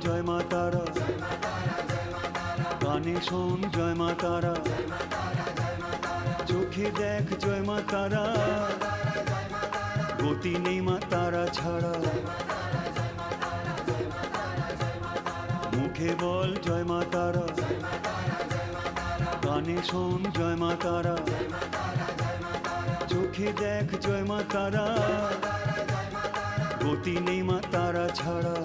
জয় মা তারা, কানে শোন জয় মা তারা, চোখে দেখ জয় মা তারা, গতি নেই মা তারা ছাড়া। মুখে বল জয় মা তারা, কানে শোন জয় মা তারা, চোখে দেখ জয় মা তারা, গতি নেই মা তারা ছাড়া।